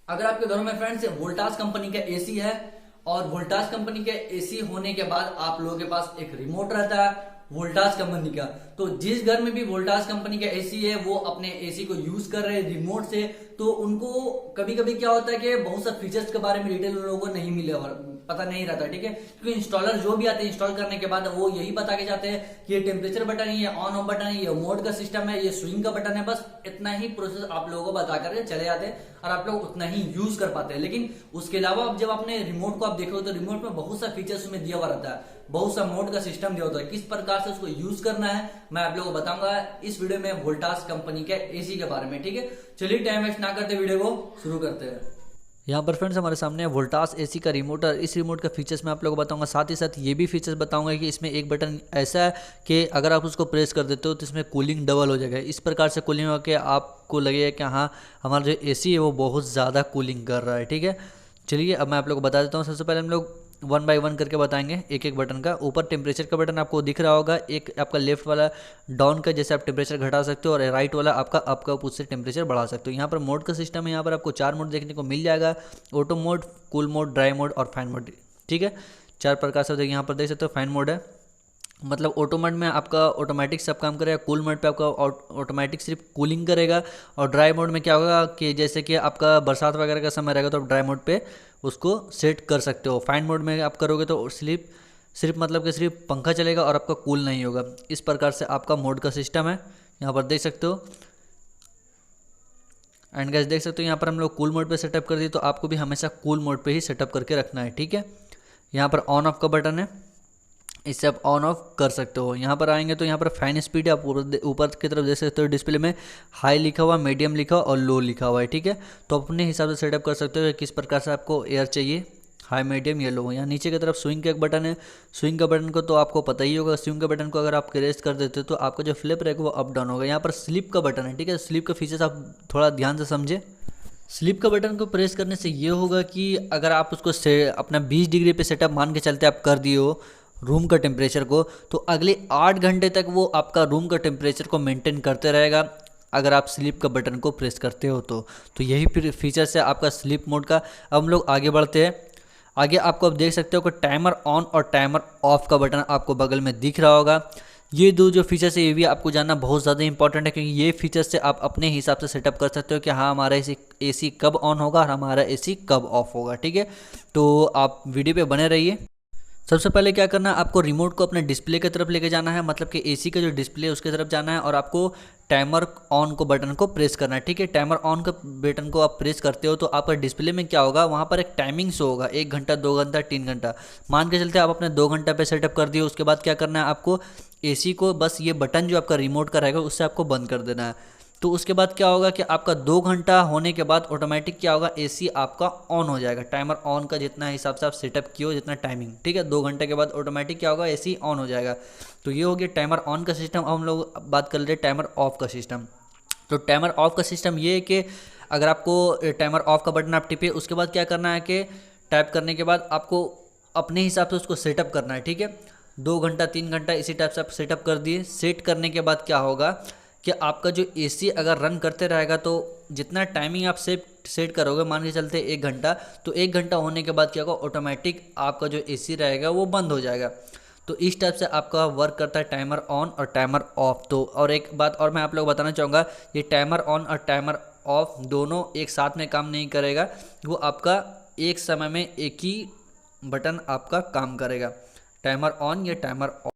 अगर आपके घरों में फ्रेंड्स वोल्टास कंपनी का एसी है और वोल्टास कंपनी के एसी होने के बाद आप लोगों के पास एक रिमोट रहता है वोल्टास कंपनी का, तो जिस घर में भी वोल्टास कंपनी का एसी है वो अपने एसी को यूज कर रहे हैं रिमोट से, तो उनको कभी कभी क्या होता है कि बहुत सा फीचर्स के बारे में डिटेल लोगों को नहीं मिले और पता नहीं रहता, ठीक है। क्योंकि इंस्टॉलर जो भी आते हैं इंस्टॉल करने के बाद वो यही बता के जाते हैं कि ये टेम्परेचर बटन है, ये ऑन ऑफ बटन है, ये मोड का सिस्टम है, ये स्विंग का बटन है, बस इतना ही प्रोसेस आप लोगों को बता करके चले जाते हैं और आप लोग उतना ही यूज कर पाते हैं। लेकिन उसके अलावा अब जब अपने रिमोट को आप देखोगे तो रिमोट में बहुत सा फीचर्स उसमें दिया हुआ रहता है, बहुत सा मोड का सिस्टम दिया होता है, किस प्रकार से उसको यूज करना है मैं आप लोगों को बताऊंगा इस वीडियो में वोल्टास कंपनी के एसी के बारे में, ठीक है। चलिए टाइम वेस्ट ना करते वीडियो को शुरू करते हैं। यहाँ पर फ्रेंड्स हमारे सामने है वोल्टास एसी का रिमोट और इस रिमोट का फीचर्स मैं आप लोगों को बताऊंगा, साथ ही साथ ये भी फीचर्स बताऊंगा कि इसमें एक बटन ऐसा है कि अगर आप उसको प्रेस कर देते हो तो इसमें कूलिंग डबल हो जाएगा। इस प्रकार से कूलिंग होकर आपको लगेगा कि हाँ हमारा जो एसी है वो बहुत ज़्यादा कूलिंग कर रहा है, ठीक है। चलिए अब मैं आप लोग को बता देता हूँ। सबसे पहले हम लोग 1 बाय 1 करके बताएंगे एक एक बटन का। ऊपर टेम्परेचर का बटन आपको दिख रहा होगा, एक आपका लेफ्ट वाला डाउन का जैसे आप टेम्परेचर घटा सकते हो और राइट वाला आपका अप का उससे टेम्परेचर बढ़ा सकते हो। यहाँ पर मोड का सिस्टम है, यहाँ पर आपको 4 मोड देखने को मिल जाएगा, auto mode, cool mode, dry mode और फैन मोड, ठीक है। 4 प्रकार से यहाँ पर देख सकते हो। फैन मोड है मतलब ऑटो मोड में आपका ऑटोमेटिक सब काम करेगा, कूल मोड पे आपका ऑटोमेटिक सिर्फ कूलिंग करेगा और ड्राई मोड में क्या होगा कि जैसे कि आपका बरसात वगैरह का समय रहेगा तो आप ड्राई मोड पे उसको सेट कर सकते हो। फाइन मोड में आप करोगे तो सिर्फ मतलब कि सिर्फ पंखा चलेगा और आपका कूल नहीं होगा। इस प्रकार से आपका मोड का सिस्टम है, यहाँ पर देख सकते हो। एंड गाइस देख सकते हो यहाँ पर हम लोग कूल मोड पे सेटअप कर दिए, तो आपको भी हमेशा कूल मोड पे ही सेटअप करके रखना है, ठीक है। यहाँ पर ऑन ऑफ का बटन है, इससे आप ऑन ऑफ कर सकते हो। यहाँ पर आएंगे तो यहाँ पर फैन स्पीड आप ऊपर की तरफ देख सकते हो, डिस्प्ले में हाई लिखा हुआ, मीडियम लिखा हुआ और लो लिखा हुआ है, ठीक है। तो अपने हिसाब से सेटअप कर सकते हो किस प्रकार से आपको एयर चाहिए, हाई, मीडियम या लो। यहाँ नीचे की तरफ स्विंग का एक बटन है, स्विंग का बटन को तो आपको पता ही होगा, स्विंग का बटन को अगर आप प्रेस कर देते हो तो आपका जो फ्लिप रहेगा वो अप डाउन होगा। यहाँ पर स्लिप का बटन है, ठीक है। स्लिप का फीचर्स आप थोड़ा ध्यान से समझे। स्लिप का बटन को प्रेस करने से ये होगा कि अगर आप उसको अपना 20 डिग्री पे सेटअप मान के चलते आप कर दिए हो रूम का टेम्परेचर को, तो अगले 8 घंटे तक वो आपका रूम का टेम्परेचर को मेंटेन करते रहेगा अगर आप स्लीप का बटन को प्रेस करते हो तो यही फिर फीचर्स है आपका स्लीप मोड का। अब हम लोग आगे बढ़ते हैं। आगे आपको अब देख सकते हो कि टाइमर ऑन और टाइमर ऑफ का बटन आपको बगल में दिख रहा होगा। ये दो जो फीचर्स है ये भी आपको जानना बहुत ज़्यादा इंपॉर्टेंट है, क्योंकि ये फीचर्स से आप अपने हिसाब से सेटअप कर सकते हो कि हाँ हमारा एसी कब ऑन होगा और हमारा एसी कब ऑफ होगा, ठीक है। तो आप वीडियो पे बने रहिए। सबसे पहले क्या करना है, आपको रिमोट को अपने डिस्प्ले की तरफ लेके जाना है, मतलब कि एसी का जो डिस्प्ले है उसकी तरफ जाना है और आपको टाइमर ऑन को बटन को प्रेस करना है, ठीक है। टाइमर ऑन का बटन को आप प्रेस करते हो तो आपका डिस्प्ले में क्या होगा, वहाँ पर एक टाइमिंग शो होगा, 1 घंटा, 2 घंटा, 3 घंटा। मान के चलते आप अपने 2 घंटा पे सेटअप कर दिए, उसके बाद क्या करना है आपको एसी को बस ये बटन जो आपका रिमोट का रहेगा उससे आपको बंद कर देना है। तो उसके बाद क्या होगा कि आपका 2 घंटा होने के बाद ऑटोमेटिक क्या होगा, एसी आपका ऑन हो जाएगा। टाइमर ऑन का जितना हिसाब से आप सेटअप किए हो, जितना टाइमिंग, ठीक है, 2 घंटे के बाद ऑटोमेटिक क्या होगा, एसी ऑन हो जाएगा। तो ये हो गया टाइमर ऑन का सिस्टम। अब हम लोग बात कर रहे हैं टाइमर ऑफ का सिस्टम। तो टाइमर ऑफ का सिस्टम ये है कि अगर आपको टाइमर ऑफ का बटन आप टिपिए, उसके बाद क्या करना है कि टाइप करने के बाद आपको अपने हिसाब से उसको सेटअप करना है, ठीक है। 2 घंटा, 3 घंटा इसी टाइप से आप सेटअप कर दिए। सेट करने के बाद क्या होगा कि आपका जो एसी अगर रन करते रहेगा तो जितना टाइमिंग आप सेट करोगे, मान के चलते 1 घंटा, तो 1 घंटा होने के बाद क्या होगा, ऑटोमेटिक आपका जो एसी रहेगा वो बंद हो जाएगा। तो इस टाइप से आपका वर्क करता है टाइमर ऑन और टाइमर ऑफ। तो और एक बात और मैं आप लोग बताना चाहूँगा, ये टाइमर ऑन और टाइमर ऑफ दोनों एक साथ में काम नहीं करेगा, वो आपका एक समय में एक ही बटन आपका काम करेगा, टाइमर ऑन या टाइमर ऑफ।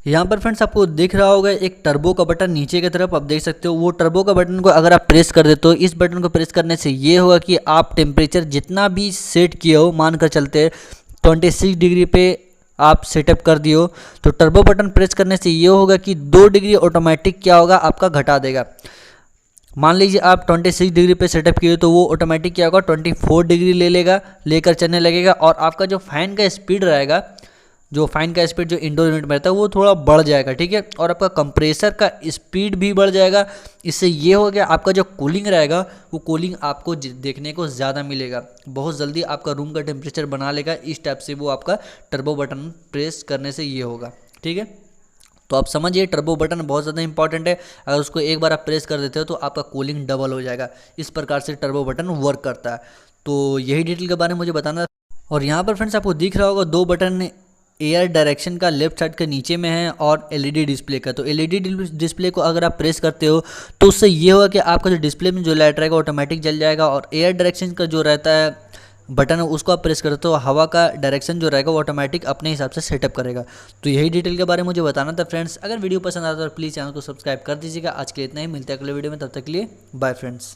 यहाँ पर फ्रेंड्स आपको दिख रहा होगा एक टर्बो का बटन नीचे की तरफ, आप देख सकते हो। वो टर्बो का बटन को अगर आप प्रेस कर देते हो, इस बटन को प्रेस करने से ये होगा कि आप टेम्परेचर जितना भी सेट किए हो, मान कर चलते 26 डिग्री पे आप सेटअप कर दिए हो, तो टर्बो बटन प्रेस करने से ये होगा कि 2 डिग्री ऑटोमेटिक क्या होगा आपका घटा देगा। मान लीजिए आप 26 डिग्री पे सेटअप किए तो वो ऑटोमेटिक क्या होगा 24 डिग्री लेकर चलने लगेगा और आपका जो फैन का स्पीड रहेगा, जो फैन का स्पीड जो इंडोर यूनिट में रहता है वो थोड़ा बढ़ जाएगा, ठीक है। और आपका कंप्रेसर का स्पीड भी बढ़ जाएगा। इससे ये हो गया आपका जो कूलिंग रहेगा वो कूलिंग आपको देखने को ज़्यादा मिलेगा, बहुत जल्दी आपका रूम का टेम्परेचर बना लेगा। इस टाइप से वो आपका टर्बो बटन प्रेस करने से ये होगा, ठीक है। तो आप समझिए टर्बो बटन बहुत ज़्यादा इंपॉर्टेंट है। अगर उसको एक बार आप प्रेस कर देते हो तो आपका कूलिंग डबल हो जाएगा। इस प्रकार से टर्बो बटन वर्क करता है। तो यही डिटेल के बारे में मुझे बताना। और यहाँ पर फ्रेंड्स आपको दिख रहा होगा 2 बटन एयर डायरेक्शन का लेफ्ट साइड के नीचे में है और एलईडी डिस्प्ले का। तो एलईडी डिस्प्ले को अगर आप प्रेस करते हो तो उससे ये होगा कि आपका जो डिस्प्ले में जो लाइट रहेगा ऑटोमेटिक जल जाएगा, और एयर डायरेक्शन का जो रहता है बटन है उसको आप प्रेस करते हो, हवा का डायरेक्शन जो रहेगा वो ऑटोमेटिक अपने हिसाब से सेटअप करेगा। तो यही डिटेल के बारे में मुझे बताना था फ्रेंड्स। अगर वीडियो पसंद आता है तो प्लीज़ चैनल को सब्सक्राइब कर दीजिएगा। आज के लिए इतना ही, मिलते हैं अगले वीडियो में, तब तक के लिए बाय फ्रेंड्स।